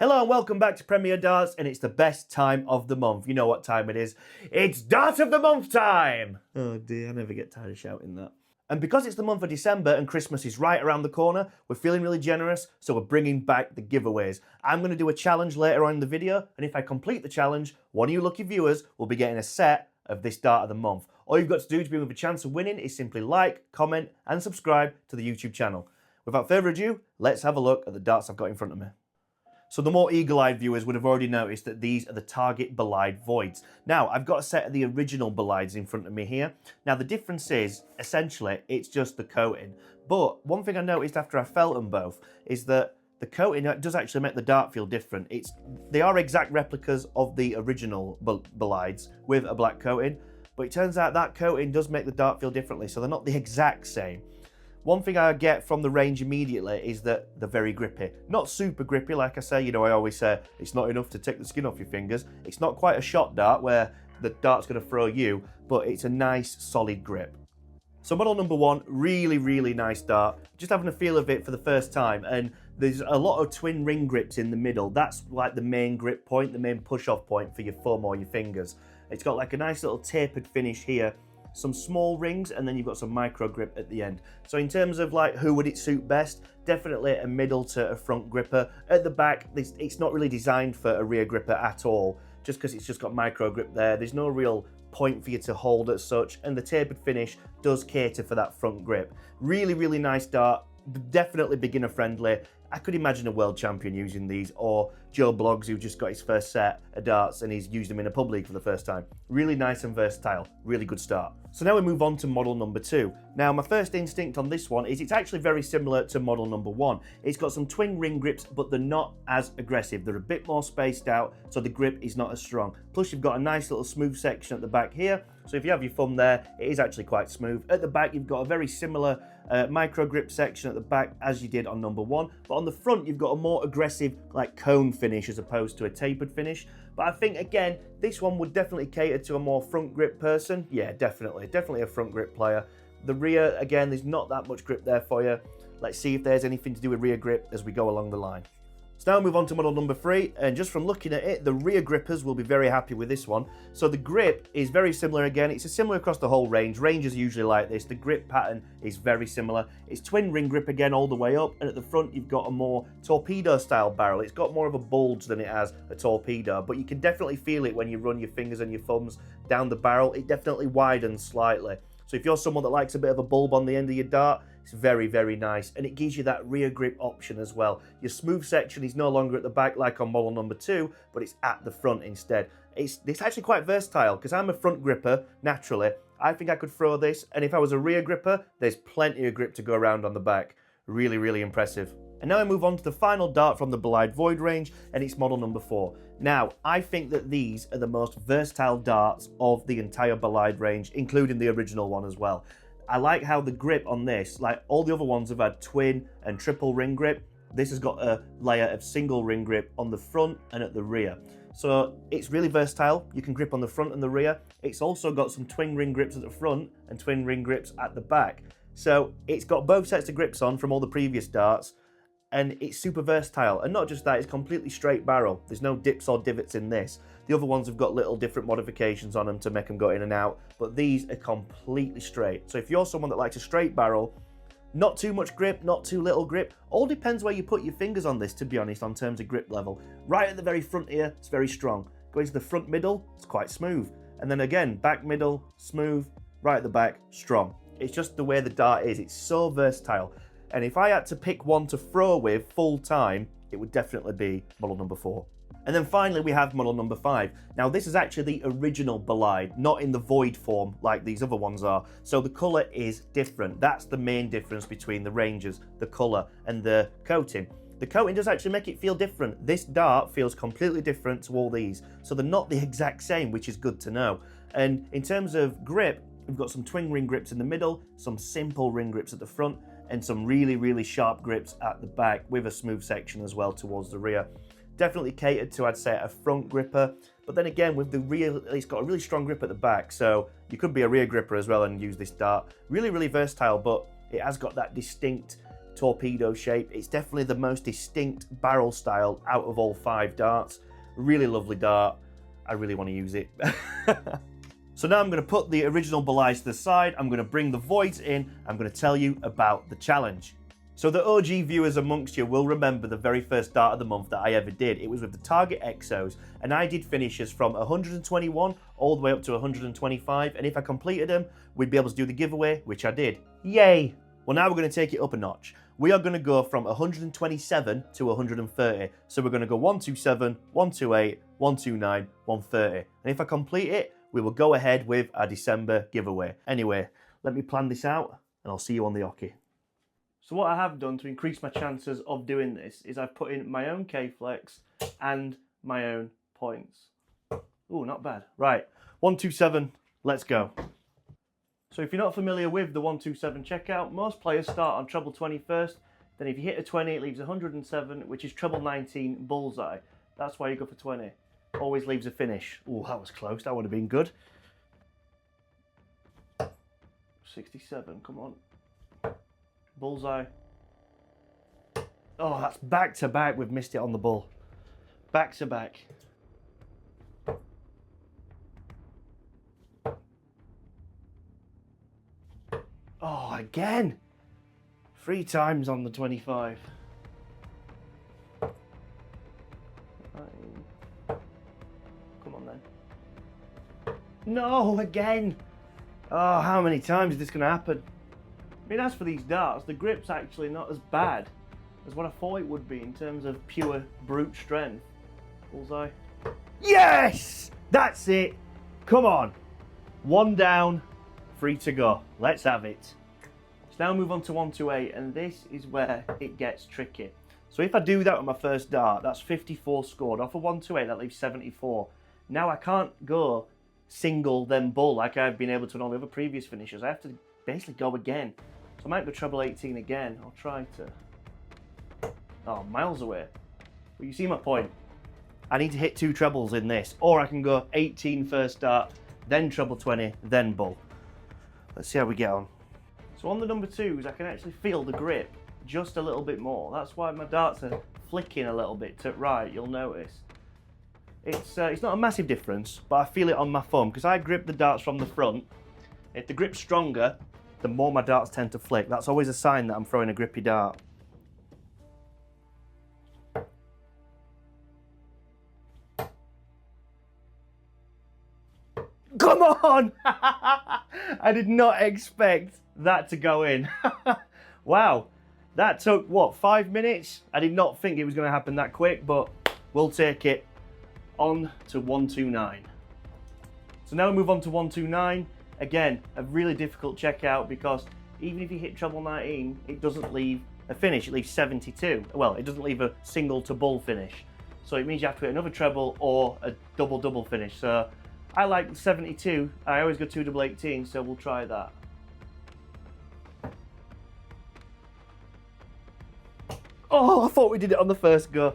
Hello and welcome back to Premier Darts, and it's the best time of the month. You know what time it is. It's Dart of the Month time! Oh dear, I never get tired of shouting that. And because it's the month of December and Christmas is right around the corner, we're feeling really generous, so we're bringing back the giveaways. I'm going to do a challenge later on in the video, and if I complete the challenge, one of you lucky viewers will be getting a set of this Dart of the Month. All you've got to do to be with a chance of winning is simply like, comment, and subscribe to the YouTube channel. Without further ado, let's have a look at the darts I've got in front of me. So the more eagle-eyed viewers would have already noticed that these are the Target Bolide Voids. Now, I've got a set of the original Bolides in front of me here. Now, the difference is, essentially, it's just the coating. But one thing I noticed after I felt them both is that the coating does actually make the dart feel different. They are exact replicas of the original Bolides with a black coating, but it turns out that coating does make the dart feel differently, so they're not the exact same. One thing I get from the range immediately is that they're very grippy. Not super grippy, like I say, I always say it's not enough to take the skin off your fingers. It's not quite a shot dart where the dart's going to throw you, but it's a nice solid grip. So model number one, really, really nice dart. Just having a feel of it for the first time, and there's a lot of twin ring grips in the middle. That's like the main grip point, the main push-off point for your thumb or your fingers. It's got like a nice little tapered finish here, some small rings, and then you've got some micro grip at the end. So in terms of like who would it suit best, definitely a middle to a front gripper. At the back, it's not really designed for a rear gripper at all, just because it's just got micro grip there. There's no real point for you to hold as such, and the tapered finish does cater for that front grip. Really, really nice dart, definitely beginner friendly. I could imagine a world champion using these, or Joe Bloggs, who just got his first set of darts and he's used them in a pub league for the first time. Really nice and versatile, really good start. So now we move on to model number two. Now my first instinct on this one is it's actually very similar to model number one. It's got some twin ring grips, but they're not as aggressive. They're a bit more spaced out, so the grip is not as strong. Plus you've got a nice little smooth section at the back here, so if you have your thumb there, it is actually quite smooth. At the back you've got a very similar micro grip section at the back as you did on number one, but on the front you've got a more aggressive like cone finish as opposed to a tapered finish. But I think again this one would definitely cater to a more front grip person. Yeah, definitely a front grip player. The rear, again, there's not that much grip there for you. Let's see if there's anything to do with rear grip as we go along the line. So now we move on to model number three, and just from looking at it, the rear grippers will be very happy with this one. So the grip is very similar again. It's similar across the whole range. Ranges are usually like this. The grip pattern is very similar. It's twin ring grip again all the way up, and at the front you've got a more torpedo style barrel. It's got more of a bulge than it has a torpedo, but you can definitely feel it when you run your fingers and your thumbs down the barrel. It definitely widens slightly. So if you're someone that likes a bit of a bulb on the end of your dart, it's very, very nice, and it gives you that rear grip option as well. Your smooth section is no longer at the back like on model number two, but it's at the front instead. It's actually quite versatile, because I'm a front gripper naturally. I think I could throw this, and if I was a rear gripper, there's plenty of grip to go around on the back. Really, really impressive. And now I move on to the final dart from the Bolide Void range, and it's model number four. Now, I think that these are the most versatile darts of the entire Bolide range, including the original one as well. I like how the grip on this, like all the other ones have had twin and triple ring grip, this has got a layer of single ring grip on the front and at the rear. So it's really versatile. You can grip on the front and the rear. It's also got some twin ring grips at the front and twin ring grips at the back. So it's got both sets of grips on from all the previous darts, and it's super versatile. And not just that, it's completely straight barrel. There's no dips or divots in this. The other ones have got little different modifications on them to make them go in and out, but these are completely straight. So if you're someone that likes a straight barrel, not too much grip, not too little grip, all depends where you put your fingers on this, to be honest, on terms of grip level. Right at the very front here, it's very strong. Going to the front middle, it's quite smooth. And then again, back middle, smooth, right at the back, strong. It's just the way the dart is. It's so versatile. And if I had to pick one to throw with full time, it would definitely be model number four. And then finally we have model number five. Now this is actually the original Bolide, not in the void form like these other ones are. So the colour is different. That's the main difference between the ranges, the colour and the coating. The coating does actually make it feel different. This dart feels completely different to all these. So they're not the exact same, which is good to know. And in terms of grip, we've got some twin ring grips in the middle, some simple ring grips at the front, and some really, really sharp grips at the back with a smooth section as well towards the rear. Definitely catered to, I'd say, a front gripper, but then again with the rear, it's got a really strong grip at the back, so you could be a rear gripper as well and use this dart. Really, really versatile, but it has got that distinct torpedo shape. It's definitely the most distinct barrel style out of all 5 darts. Really lovely dart. I really want to use it. So now I'm going to put the original Bolide to the side. I'm going to bring the voids in. I'm going to tell you about the challenge. So the OG viewers amongst you will remember the very first dart of the month that I ever did. It was with the Target Exos, and I did finishes from 121 all the way up to 125, and if I completed them, we'd be able to do the giveaway, which I did. Yay! Well, now we're going to take it up a notch. We are going to go from 127 to 130. So we're going to go 127, 128, 129, 130. And if I complete it, we will go ahead with our December giveaway. Anyway, let me plan this out, and I'll see you on the hockey. So what I have done to increase my chances of doing this is I've put in my own K-Flex and my own points. Ooh, not bad. Right, 127, let's go. So if you're not familiar with the 127 checkout, most players start on treble 20 first. Then if you hit a 20, it leaves 107, which is treble 19 bullseye. That's why you go for 20. Always leaves a finish. Ooh, that was close. That would have been good. 67, come on. Bullseye. Oh, that's back to back. We've missed it on the bull. Back to back. Oh, again. 3 times on the 25. Come on then. No, again. Oh, how many times is this going to happen? I mean, as for these darts, the grip's actually not as bad as what I thought it would be in terms of pure brute strength. Bullseye. Yes! That's it. Come on. 1 down, 3 to go. Let's have it. Let's now move on to 128, and this is where it gets tricky. So if I do that with my first dart, that's 54 scored. Off of 128, that leaves 74. Now I can't go single then bull like I've been able to on all the other previous finishes. I have to basically go again. So I might go treble 18 again. I'll try to. Oh, miles away. But you see my point. I need to hit 2 trebles in this, or I can go 18 first dart, then treble 20, then bull. Let's see how we get on. So on the number 2s, I can actually feel the grip just a little bit more. That's why my darts are flicking a little bit to right, you'll notice. It's not a massive difference, but I feel it on my thumb, because I grip the darts from the front. If the grip's stronger, the more my darts tend to flick. That's always a sign that I'm throwing a grippy dart. Come on! I did not expect that to go in. Wow, that took, what, 5 minutes? I did not think it was going to happen that quick, but we'll take it. On to 129. So now we move on to 129. Again, a really difficult checkout because even if you hit treble 19, it doesn't leave a finish, it leaves 72. Well, it doesn't leave a single to bull finish. So it means you have to hit another treble or a double finish. So I like 72. I always go 2 double 18, so we'll try that. Oh, I thought we did it on the first go.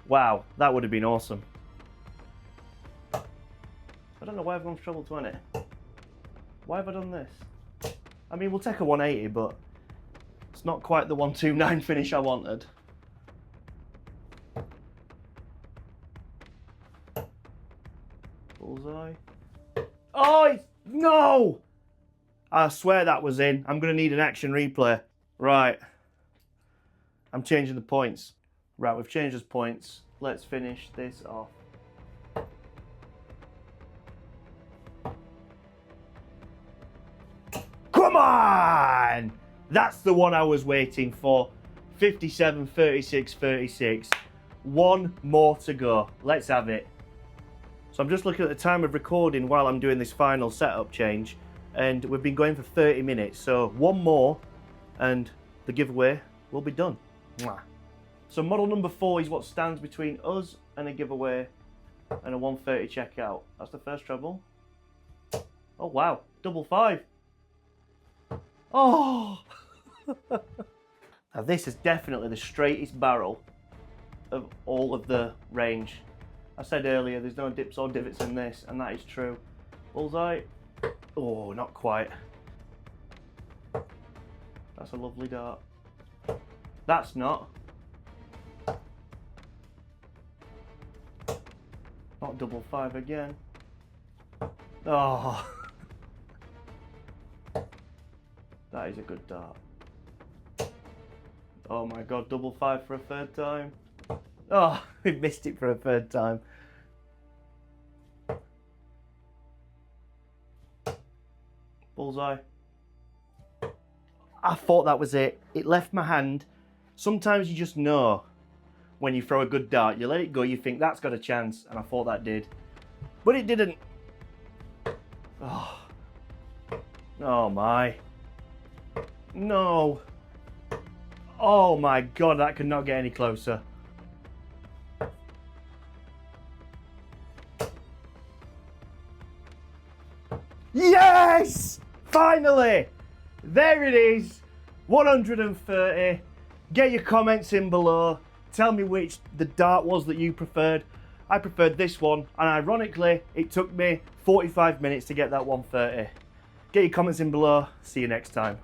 Wow, that would have been awesome. I don't know why I've gone for treble 20. Why have I done this? I mean, we'll take a 180, but it's not quite the 129 finish I wanted. Bullseye. Oh, no! I swear that was in. I'm going to need an action replay. Right. I'm changing the points. Right, we've changed those points. Let's finish this off. Come on! That's the one I was waiting for. 57, 36, 36. 1 more to go. Let's have it. So I'm just looking at the time of recording while I'm doing this final setup change, and we've been going for 30 minutes. So 1 more and the giveaway will be done. Mwah. So model number 4 is what stands between us and a giveaway and a 130 checkout. That's the first treble. Oh wow, double 5. Oh! Now this is definitely the straightest barrel of all of the range. I said earlier there's no dips or divots in this, and that is true. Bullseye. Oh, not quite. That's a lovely dart. That's not. Not double five again. Oh. That is a good dart. Oh my god, double five for a third time. Oh, we missed it for a third time. Bullseye. I thought that was it. It left my hand. Sometimes you just know when you throw a good dart. You let it go, you think that's got a chance, and I thought that did. But it didn't. Oh, oh my. No. Oh my god, that could not get any closer. Yes! Finally! There it is. 130. Get your comments in below. Tell me which the dart was that you preferred. I preferred this one, and ironically, it took me 45 minutes to get that 130. Get your comments in below. See you next time.